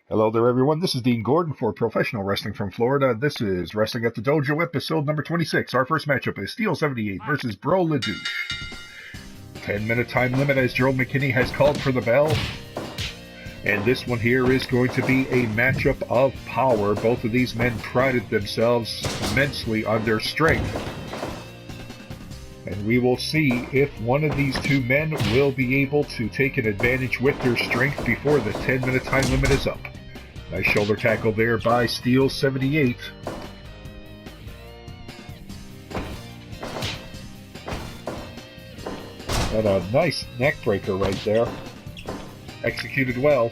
Hello there, everyone. This is Dean Gordon for Professional Wrestling from Florida. This is Wrestling at the Dojo, episode number 26. Our first matchup is Steel 78 versus Bro Leduc. 10-minute time limit as Gerald McKinney has called for the bell. And this one here is going to be a matchup of power. Both of these men prided themselves immensely on their strength. And we will see if one of these two men will be able to take an advantage with their strength before the 10-minute time limit is up. Nice shoulder tackle there by Steel 78. And a nice neck breaker right there. Executed well.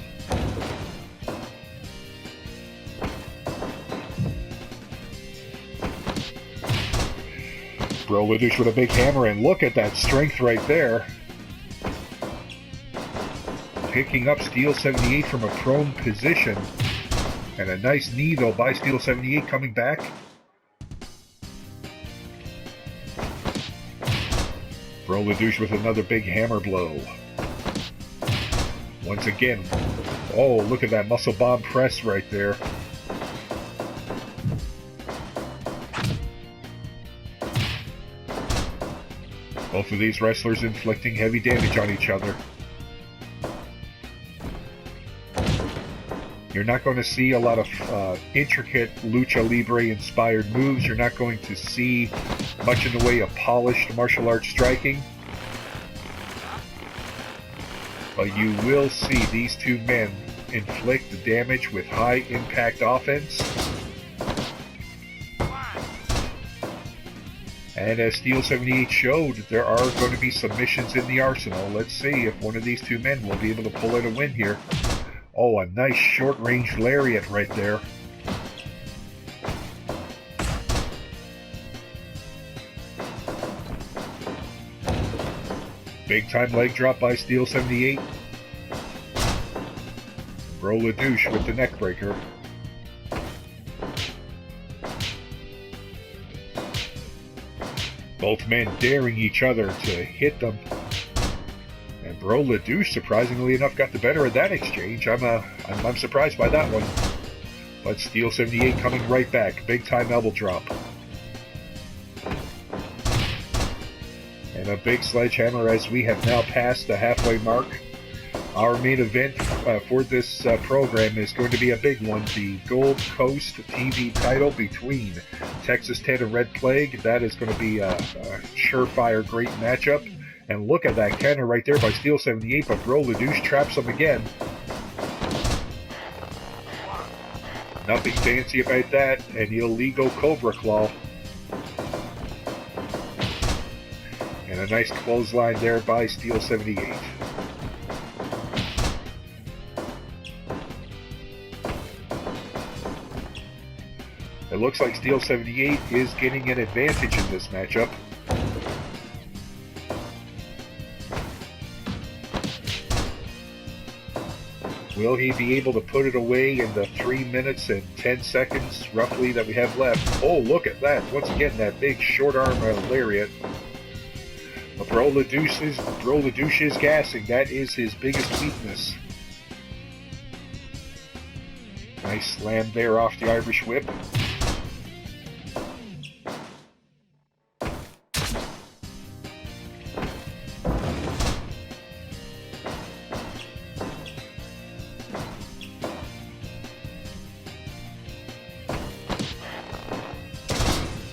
Bro Leduc with a big hammer, and look at that strength right there. Picking up Steel 78 from a prone position. And a nice knee, though, by Steel 78 coming back. Bro Leduc with another big hammer blow. Once again. Oh, look at that muscle bomb press right there. Both of these wrestlers inflicting heavy damage on each other. You're not going to see a lot of intricate Lucha Libre inspired moves. You're not going to see much in the way of polished martial arts striking. But you will see these two men inflict the damage with high impact offense. And as Steel 78 showed, there are going to be submissions in the arsenal. Let's see if one of these two men will be able to pull out a win here. Oh, a nice short-range lariat right there. Big-time leg drop by Steel 78. Bro Leduc with the neck breaker. Both men daring each other to hit them. And Bro Leduc, surprisingly enough, got the better of that exchange. I'm surprised by that one. But Steel 78 coming right back. Big time elbow drop. And a big sledgehammer as we have now passed the halfway mark. Our main event for this program is going to be a big one. The Gold Coast TV title between Texas 10 and Red Plague. That is going to be a surefire great matchup. And look at that counter right there by Steel 78, but Bro Leduc traps him again. Nothing fancy about that. An illegal Cobra Claw. And a nice clothesline there by Steel 78. It looks like Steel 78 is getting an advantage in this matchup. Will he be able to put it away in the 3 minutes and 10 seconds, roughly, that we have left? Oh, look at that. Once again, that big short arm lariat. But Bro Leduc is gassing. That is his biggest weakness. Nice slam there off the Irish whip.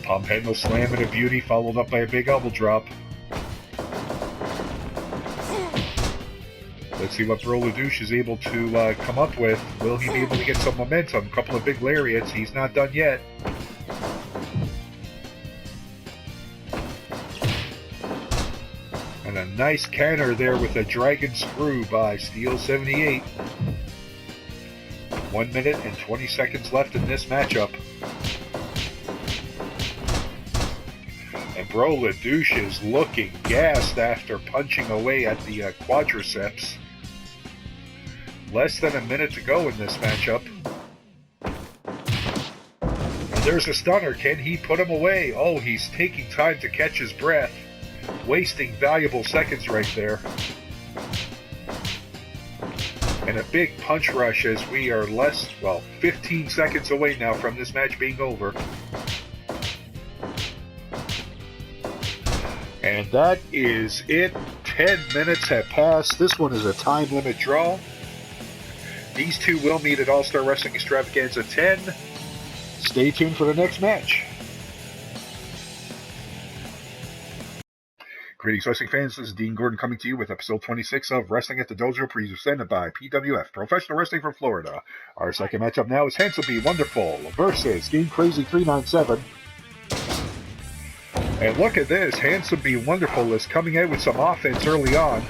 Pump handle slam and a beauty, followed up by a big elbow drop. Let's see what Bro Leduc is able to come up with. Will he be able to get some momentum? A couple of big lariats. He's not done yet. And a nice counter there with a dragon screw by Steel 78. 1 minute and 20 seconds left in this matchup. And Bro Leduc is looking gassed after punching away at the quadriceps. Less than a minute to go in this matchup. And there's a stunner. Can he put him away? Oh, he's taking time to catch his breath. Wasting valuable seconds right there. And And a big punch rush as we are 15 seconds away now from this match being over. And that is it. 10 minutes have passed. This one is a time limit draw. These two will meet at All-Star Wrestling Extravaganza 10. Stay tuned for the next match. Greetings, wrestling fans. This is Dean Gordon coming to you with episode 26 of Wrestling at the Dojo, presented by PWF, Professional Wrestling from Florida. Our second matchup now is Handsome Be Wonderful versus Game Crazy 397. And look at this, Handsome Be Wonderful is coming out with some offense early on.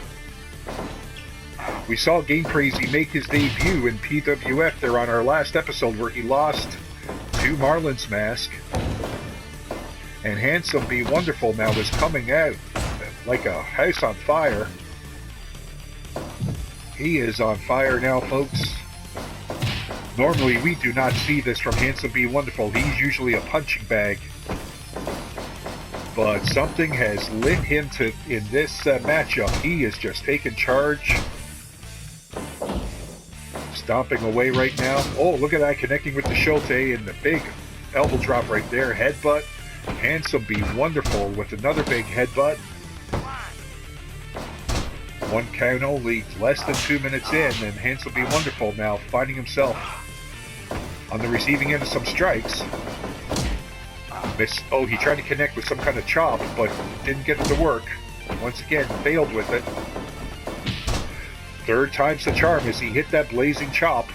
We saw Game Crazy make his debut in PWF there on our last episode where he lost to Marlon's Mask. And Handsome Be Wonderful now is coming out like a house on fire. He is on fire now, folks. Normally we do not see this from Handsome Be Wonderful. He's usually a punching bag. But something has lit him in this matchup. He is just taking charge. Stomping away right now. Oh, look at that, connecting with the Shote and the big elbow drop right there. Headbutt. Handsome Be Wonderful with another big headbutt. One count only, less than 2 minutes in, and Handsome Be Wonderful now finding himself on the receiving end of some strikes. Oh, he tried to connect with some kind of chop, but didn't get it to work. Once again, failed with it. Third time's the charm as he hit that blazing chop.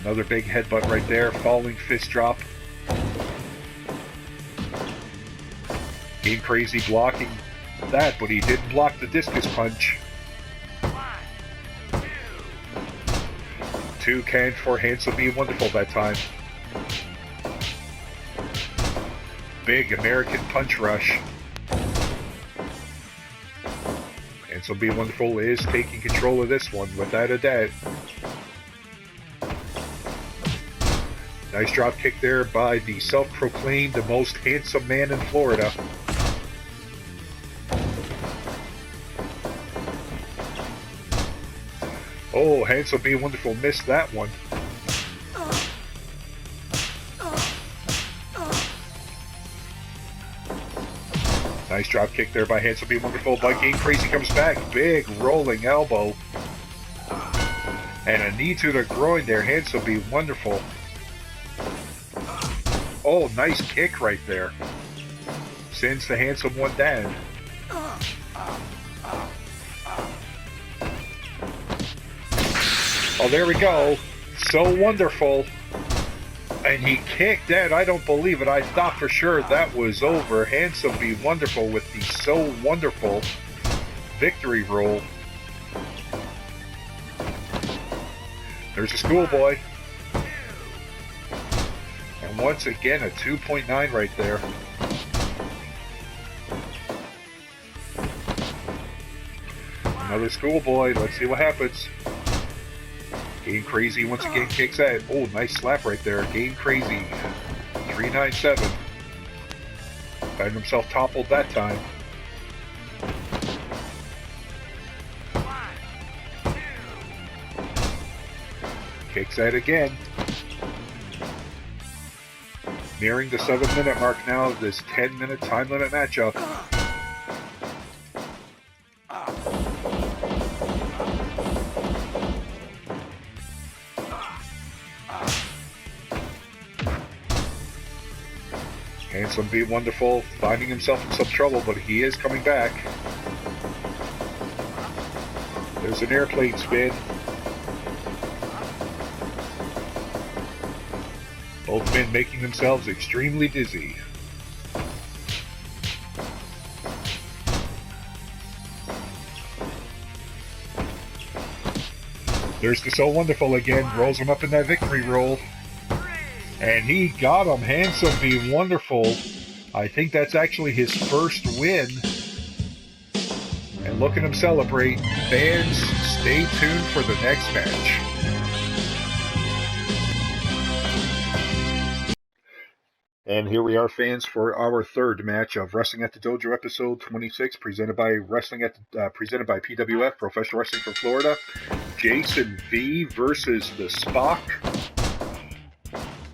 Another big headbutt right there, falling fist drop. Game Crazy blocking that, but he didn't block the discus punch. 2 count for Handsome Be Wonderful that time. Big American punch rush. Handsome Be Wonderful is taking control of this one, without a doubt. Nice drop kick there by the self-proclaimed the most handsome man in Florida. Oh, Handsome Be Wonderful missed that one. Nice drop kick there by Handsome Be Wonderful, but Game Crazy comes back. Big rolling elbow. And a knee to the groin there, Handsome Be Wonderful. Oh, nice kick right there. Sends the Handsome one down. Oh, there we go. So wonderful. And he kicked out. I don't believe it. I thought for sure that was over. Handsome Be Wonderful with the so wonderful victory roll. There's a schoolboy. And once again, a 2.9 right there. Another schoolboy. Let's see what happens. Game Crazy once again kicks out. Oh, nice slap right there. Game Crazy 397. Found himself toppled that time. Kicks out again. Nearing the 7-minute mark now of this 10-minute time limit matchup. Handsome Be Wonderful finding himself in some trouble, but he is coming back. There's an airplane spin. Both men making themselves extremely dizzy. There's the So Wonderful again, rolls him up in that victory roll. And he got him. Handsome Be Wonderful. I think that's actually his first win. And look at him celebrate. Fans, stay tuned for the next match. And here we are, fans, for our third match of Wrestling at the Dojo, episode 26, presented by PWF, Professional Wrestling from Florida. Jason V versus the Spock.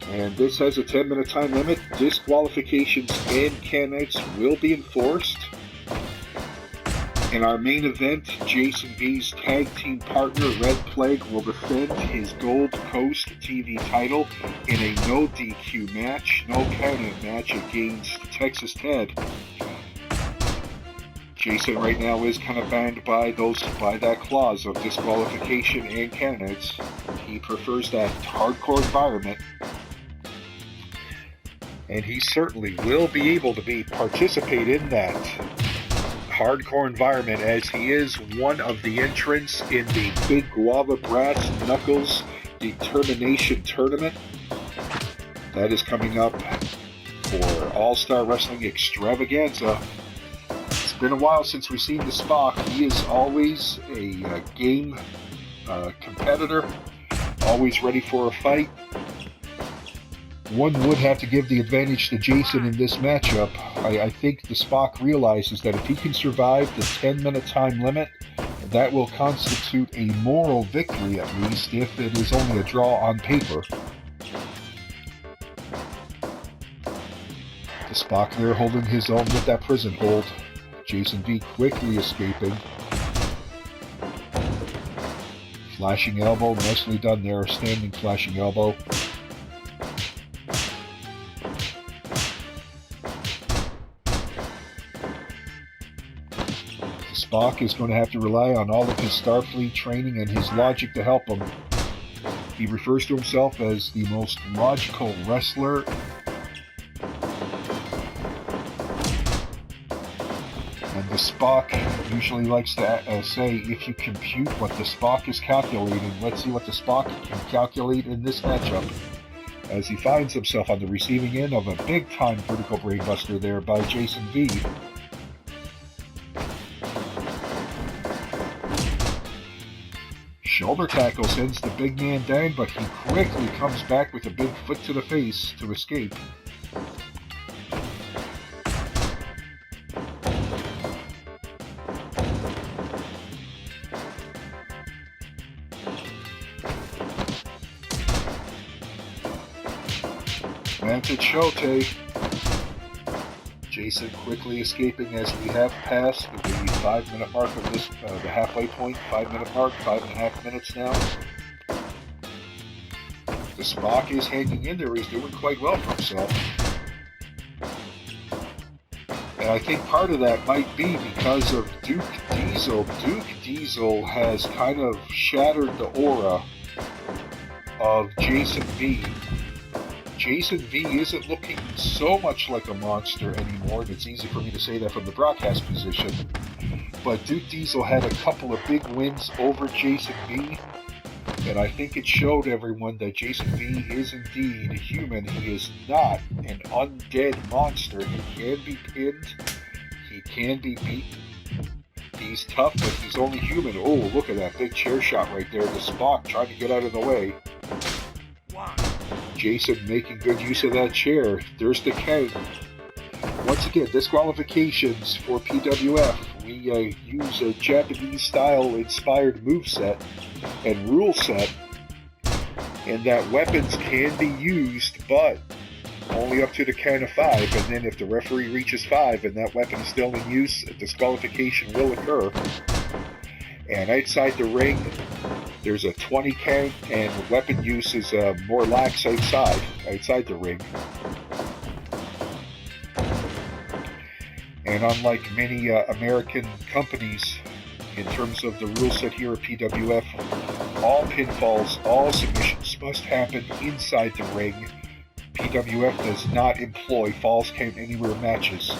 And this has a 10-minute time limit. Disqualifications and canouts will be enforced. In our main event, Jason V's tag team partner, Red Plague, will defend his Gold Coast TV title in a no DQ match, no countout match against Texas Ted. Jason right now is kind of bound by that clause of disqualification and canouts. He prefers that hardcore environment. And he certainly will be able to participate in that hardcore environment, as he is one of the entrants in the Big Guava Brass Knuckles Determination Tournament. That is coming up for All-Star Wrestling Extravaganza. It's been a while since we've seen the Spock. He is always a game competitor, always ready for a fight. One would have to give the advantage to Jason in this matchup. I think the Spock realizes that if he can survive the 10-minute time limit, that will constitute a moral victory, at least, if it is only a draw on paper. The Spock there holding his own with that prison hold. Jason V quickly escaping. Flashing elbow, nicely done there, standing flashing elbow. Spock is going to have to rely on all of his Starfleet training and his logic to help him. He refers to himself as the most logical wrestler. And the Spock usually likes to say, if you compute what the Spock is calculating, let's see what the Spock can calculate in this matchup. As he finds himself on the receiving end of a big-time vertical brainbuster there by Jason V. Shoulder tackle sends the big man down, but he quickly comes back with a big foot to the face to escape. Manted Shote. Jason quickly escaping as we have passed the 5-minute mark of this, the halfway point, 5-minute mark, 5.5 minutes now. The Spock is hanging in there. He's doing quite well for himself. And I think part of that might be because of Duke Diesel. Duke Diesel has kind of shattered the aura of Jason V. Jason V isn't looking so much like a monster anymore, and it's easy for me to say that from the broadcast position. But Duke Diesel had a couple of big wins over Jason V, and I think it showed everyone that Jason V is indeed human. He is not an undead monster. He can be pinned, he can be beaten. He's tough, but he's only human. Oh, look at that big chair shot right there. The Spock trying to get out of the way. Jason making good use of that chair. There's the count. Once again, disqualifications for PWF. We use a Japanese-style inspired moveset and rule set, and that weapons can be used, but only up to the count of 5. And then if the referee reaches 5 and that weapon is still in use, a disqualification will occur. And outside the ring, there's a 20 count, and weapon use is more lax outside the ring. And unlike many American companies, in terms of the rule set here at PWF, all pinfalls, all submissions must happen inside the ring. PWF does not employ falls count anywhere matches.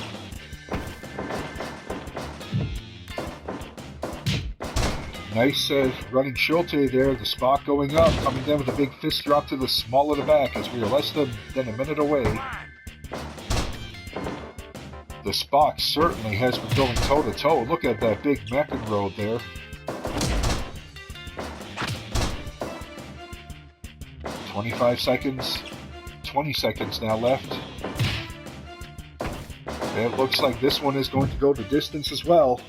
Nice running Shote there, the Spock going up, coming down with a big fist drop to the small of the back as we are less than a minute away. The Spock certainly has been going toe-to-toe. Look at that big McEnroe there. 25 seconds, 20 seconds now left. It looks like this one is going to go the distance as well.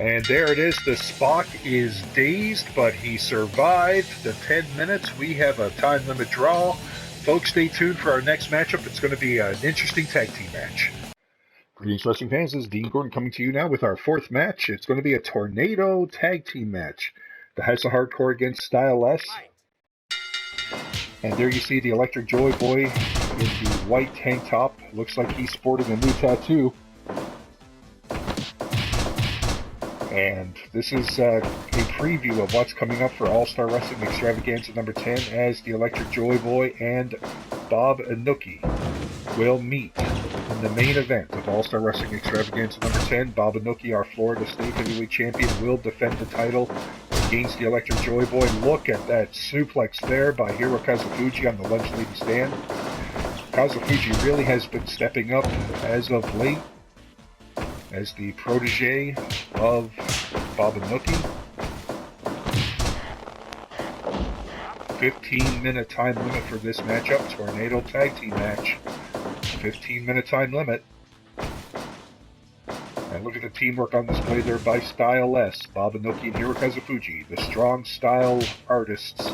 And there it is. The Spock is dazed, but he survived the 10 minutes. We have a time limit draw. Folks, stay tuned for our next matchup. It's going to be an interesting tag team match. Greetings, wrestling fans. This is Dean Gordon coming to you now with our fourth match. It's going to be a tornado tag team match. The House of Hardcore against Style S. And there you see the Electric Joy Boy in the white tank top. Looks like he's sporting a new tattoo. And this is a preview of what's coming up for All-Star Wrestling Extravaganza number 10, as the Electric Joy Boy and Bob Inoki will meet in the main event of All-Star Wrestling Extravaganza number 10. Bob Inoki, our Florida State Heavyweight Champion, will defend the title against the Electric Joy Boy. Look at that suplex there by Hiro Kazufuji on the lunch lady stand. Kazufuji really has been stepping up as of late as the protege of Bob Inoki. 15-minute time limit for this matchup. Tornado tag team match. 15-minute time limit. And look at the teamwork on display there by Style S. Bob Inoki and Hiro Kazufuji, the strong style artists.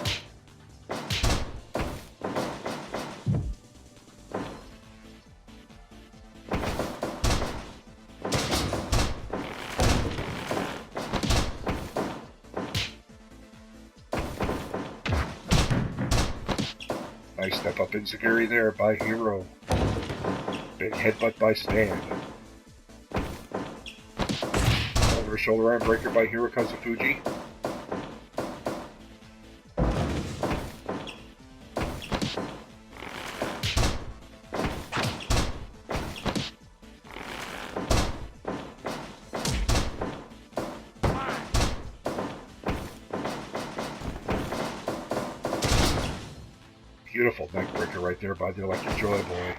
Nice step up enziguri there by Hiro. Big headbutt by Stan. Over a shoulder arm breaker by Hiro Kazufuji. Beautiful neck breaker right there by the Electric Joy Boy.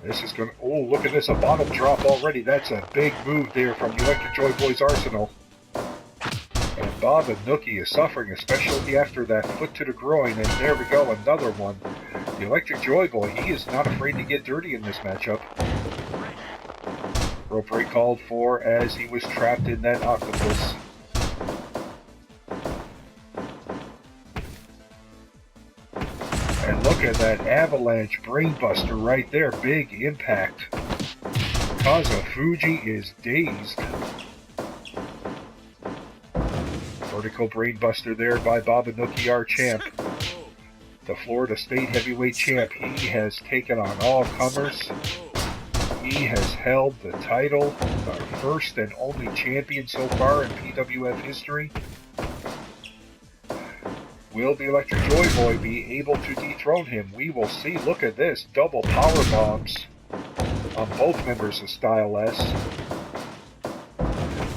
This is going to... Oh, look at this. A bottom drop already. That's a big move there from the Electric Joy Boy's arsenal. And Bob Inoki is suffering, especially after that foot to the groin. And there we go, another one. The Electric Joy Boy, he is not afraid to get dirty in this matchup. Rope break called for as he was trapped in that octopus. And look at that avalanche brainbuster right there. Big impact. Kazufuji is dazed. Vertical brainbuster there by Bob Inoki, our champ. The Florida State Heavyweight Champ. He has taken on all comers. He has held the title. Our first and only champion so far in PWF history. Will the Electric Joy Boy be able to dethrone him? We will see. Look at this. Double power bombs on both members of Style S.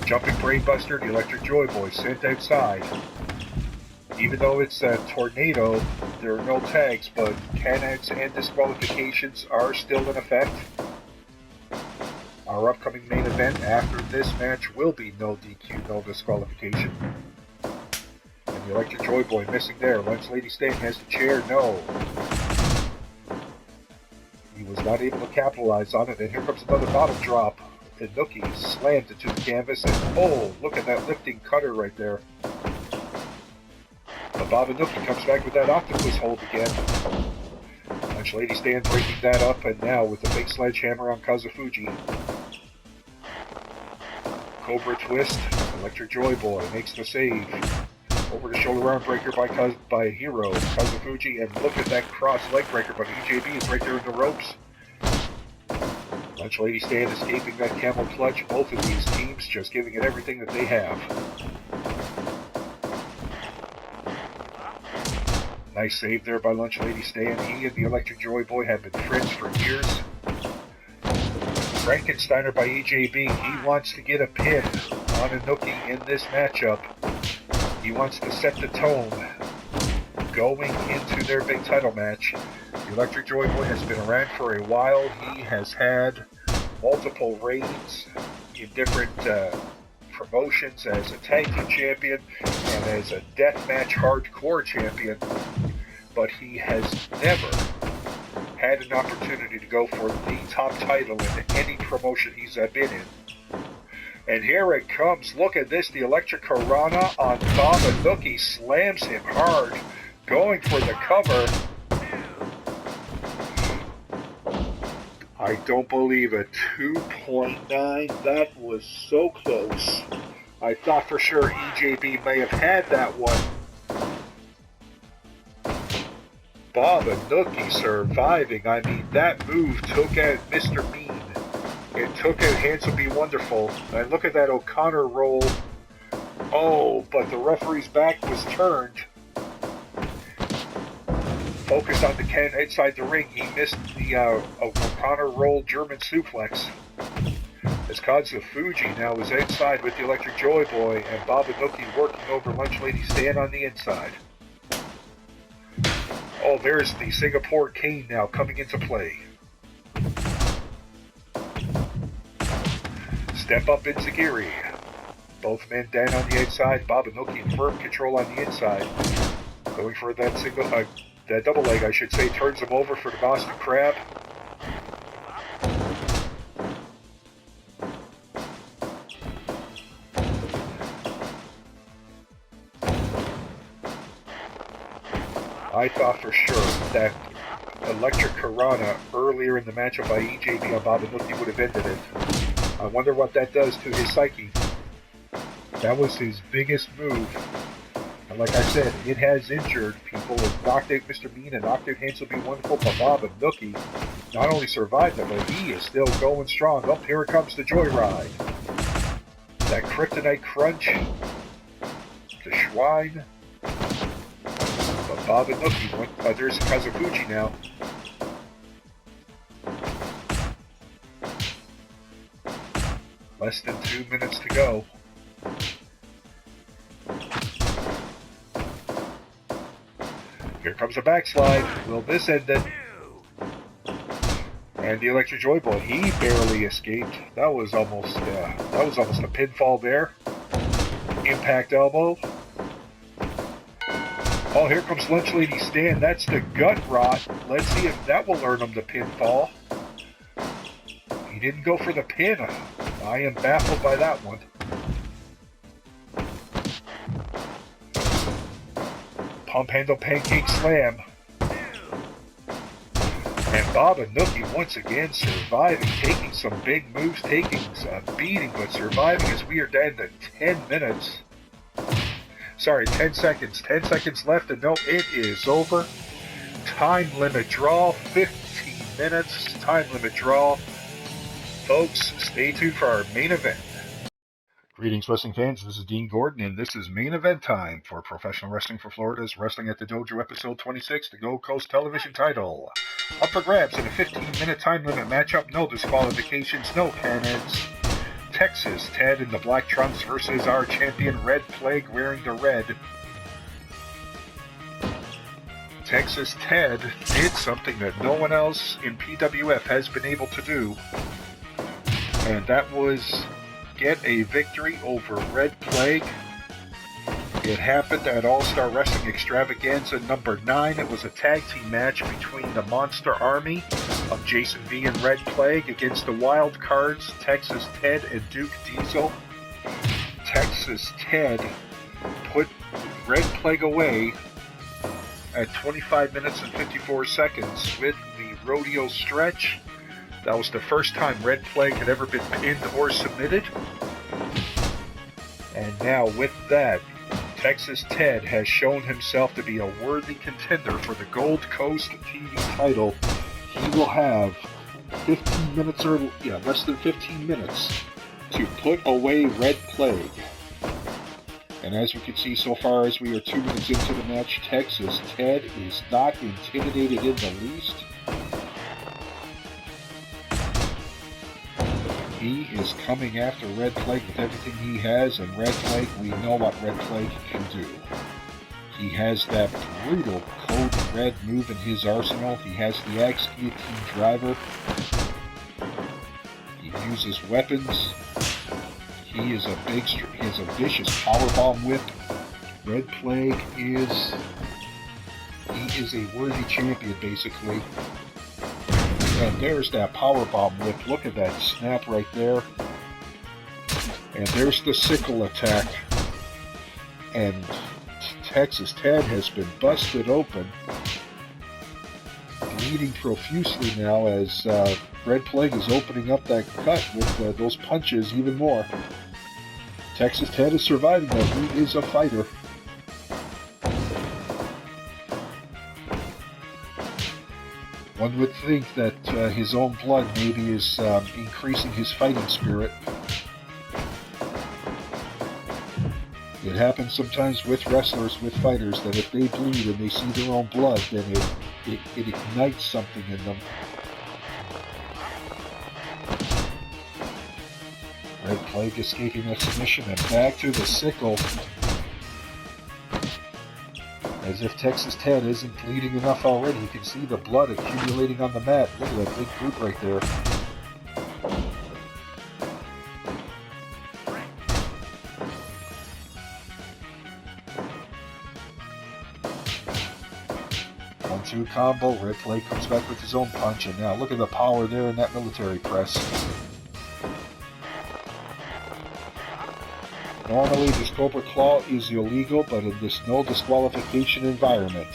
Jumping brainbuster, the Electric Joy Boy sent outside. Even though it's a tornado, there are no tags, but countouts and disqualifications are still in effect. Our upcoming main event after this match will be no DQ, no disqualification. The Electric Joy Boy missing there. Lunch Lady Stan has the chair. No. He was not able to capitalize on it. And here comes another bottom drop. Inoki slammed it to the canvas. And oh, look at that lifting cutter right there. But Bob Inoki comes back with that octopus hold again. Lunch Lady Stan breaking that up. And now with the big sledgehammer on Kazufuji. Cobra twist. Electric Joy Boy makes the save. Over the shoulder arm breaker by Hiro Kazufuji, and look at that cross leg breaker, but EJB is right there in the ropes. Lunch Lady Stan escaping that camel clutch. Both of these teams just giving it everything that they have. Nice save there by Lunch Lady Stan. He and the Electric Joy Boy have been friends for years. Frankensteiner by EJB. He wants to get a pin on Inoki in this matchup. He wants to set the tone going into their big title match. The Electric Joy Boy has been around for a while. He has had multiple reigns in different promotions as a tag team champion and as a deathmatch hardcore champion. but he has never had an opportunity to go for the top title in any promotion he's been in. And here it comes. Look at this. The Electric Karana on Bob Inoki slams him hard, going for the cover. I don't believe it. 2.9. That was so close. I thought for sure EJB may have had that one. Bob Inoki surviving. I mean, that move took out Mr. Mean. It took out Handsome Be Wonderful. And look at that O'Connor roll. Oh, but the referee's back was turned. Focused on the Ken inside the ring. He missed the O'Connor roll German suplex. As Kazufuji now is outside with the Electric Joy Boy, and Bob Inoki working over Lunch Lady Stan on the inside. Oh, there's the Singapore Cane now coming into play. Step up Enzigiri. Both men down on the outside. Bob Inoki in firm control on the inside. Going for that that double leg, I should say, turns him over for the Boston Crab. I thought for sure that Electric Karana earlier in the matchup by EJB on Bob Inoki would have ended it. I wonder what that does to his psyche. That was his biggest move. And like I said, it has injured people. It knocked out Mr. Mean and knocked out Handsome Be Wonderful, but Bob Inoki not only survived it, but he is still going strong. Up here comes the Joyride. That Kryptonite Crunch. The Schwein. But Bob Inoki went, there's Kazufuji now. Less than 2 minutes to go. Here comes a backslide. Will this end it? And the Electric Joy Boy, he barely escaped. That was almost a pinfall there. Impact elbow. Oh, here comes Lunch Lady Stan. That's the gut rot. Let's see if that will earn him the pinfall. He didn't go for the pin. I am baffled by that one. Pump handle pancake slam. And Bob Inoki once again surviving, taking some big moves, taking some beating, but surviving as we are down to 10 minutes. Sorry, 10 seconds. 10 seconds left, and no, it is over. Time limit draw, 15 minutes. Time limit draw. Folks, stay tuned for our main event. Greetings, wrestling fans. This is Dean Gordon, and this is main event time for Professional Wrestling for Florida's Wrestling at the Dojo episode 26, the Gold Coast Television title. Up for grabs in a 15-minute time limit matchup, no disqualifications, no cannons. Texas Ted in the black trunks versus our champion Red Plague wearing the red. Texas Ted did something that no one else in PWF has been able to do, and that was get a victory over Red Plague. It happened at All-Star Wrestling Extravaganza number 9. It was a tag team match between the Monster Army of Jason V and Red Plague against the Wild Cards, Texas Ted and Duke Diesel. Texas Ted put Red Plague away at 25 minutes and 54 seconds with the rodeo stretch. That was the first time Red Plague had ever been pinned or submitted. And now with that, Texas Ted has shown himself to be a worthy contender for the Gold Coast TV title. He will have 15 minutes less than 15 minutes to put away Red Plague. And as you can see so far as we are 2 minutes into the match, Texas Ted is not intimidated in the least. He is coming after Red Plague with everything he has, and Red Plague, we know what Red Plague can do. He has that brutal Code Red move in his arsenal. He has the Axe Guillotine Driver. He uses weapons. He is a vicious powerbomb whip. Red Plague is He is a worthy champion, basically. And there's that powerbomb whip. Look at that snap right there. And there's the sickle attack. And Texas Ted has been busted open. Bleeding profusely now as Red Plague is opening up that cut with those punches even more. Texas Ted is surviving though. He is a fighter. One would think that his own blood maybe is increasing his fighting spirit. It happens sometimes with wrestlers, with fighters, that if they bleed and they see their own blood, then it ignites something in them. Red Plague escaping that submission and back to the sickle. As if Texas Ted isn't bleeding enough already. You can see the blood accumulating on the mat. Look at that big group right there. One-two combo. Red Plague comes back with his own punch. And now look at the power there in that military press. Normally, this Cobra Claw is illegal, but in this no disqualification environment,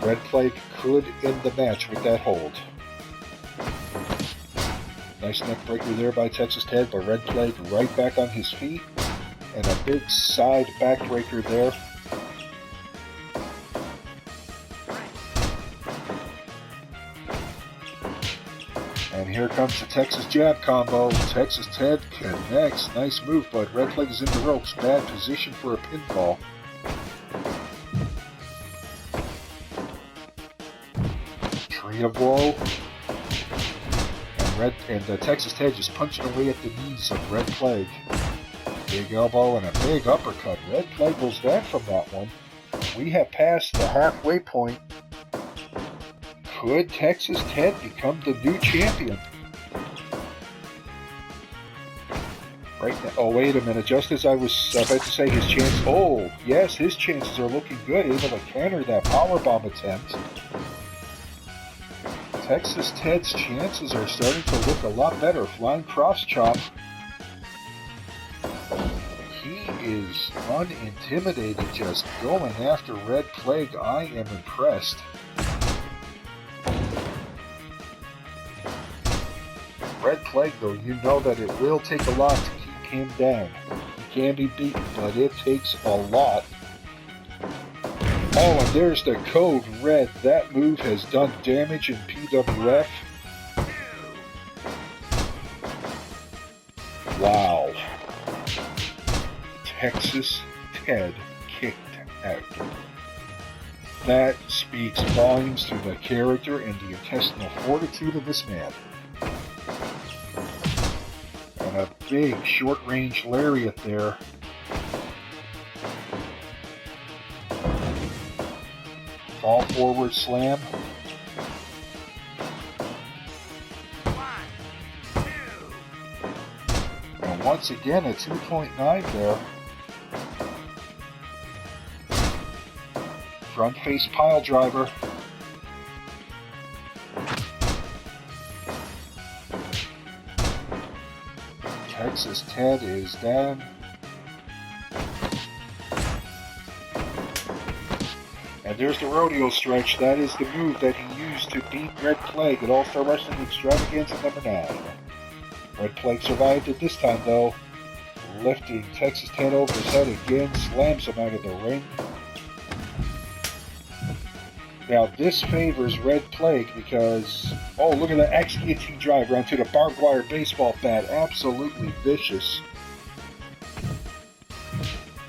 Red Plague could end the match with that hold. Nice neck breaker there by Texas Ted, but Red Plague right back on his feet, and a big side backbreaker there. And here comes the Texas jab combo. Texas Ted connects. Nice move, but Red Plague is in the ropes. Bad position for a pinfall. Tree of Woe. And Texas Ted just punching away at the knees of Red Plague. Big elbow and a big uppercut. Red Plague goes down from that one. We have passed the halfway point. Could Texas Ted become the new champion? Right now, oh wait a minute, just as I was about to say his chance, oh yes, his chances are looking good, able to counter that powerbomb attempt. Texas Ted's chances are starting to look a lot better. Flying cross chop. He is unintimidated, just going after Red Plague. I am impressed. Red Plague, though, you know that it will take a lot to keep him down. He can be beaten, but it takes a lot. Oh, and there's the code red. That move has done damage in PWF. Wow. Texas Ted kicked out. That speaks volumes to the character and the intestinal fortitude of this man. And a big short-range lariat there. Fall forward slam. 1, 2. And once again a 2.9 there. Front face pile driver. Texas Ted is down. And there's the rodeo stretch. That is the move that he used to beat Red Plague at All-Star Wrestling Extravaganza number 9. Red Plague survived it this time though, lifting Texas Ted over his head again, slams him out of the ring. Now this favors Red Plague because, oh look at that XGT drive around to the barbed wire baseball bat, absolutely vicious.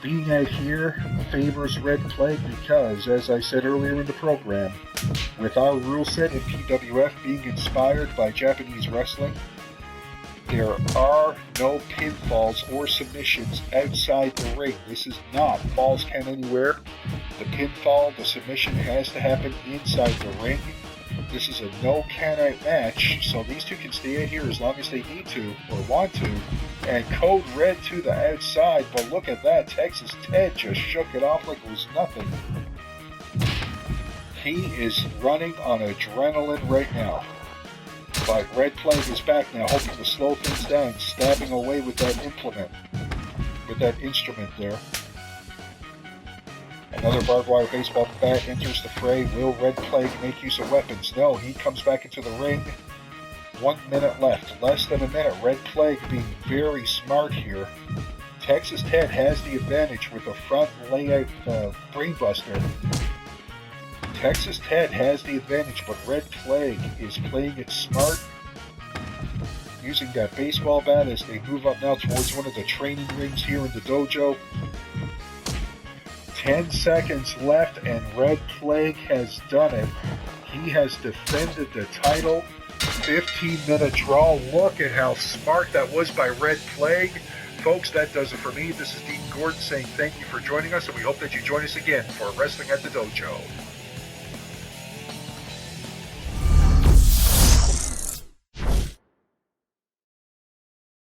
Being out here favors Red Plague because, as I said earlier in the program, with our rule set in PWF being inspired by Japanese wrestling, there are no pinfalls or submissions outside the ring. This is not Falls Count Anywhere. The pinfall, the submission has to happen inside the ring. This is a no count out match, so these two can stay out here as long as they need to or want to. And code red to the outside, but look at that, Texas Ted just shook it off like it was nothing. He is running on adrenaline right now. But Red Plague is back now, hoping to slow things down, stabbing away with that implement, with that instrument there. Another barbed wire baseball bat enters the fray. Will Red Plague make use of weapons? No, he comes back into the ring. 1 minute left. Less than a minute. Red Plague being very smart here. Texas Ted has the advantage with a front layout brainbuster. Texas Ted has the advantage, but Red Plague is playing it smart, using that baseball bat as they move up now towards one of the training rings here in the dojo. 10 seconds left, and Red Plague has done it. He has defended the title. 15-minute draw. Look at how smart that was by Red Plague. Folks, that does it for me. This is Dean Gordon saying thank you for joining us, and we hope that you join us again for Wrestling at the Dojo.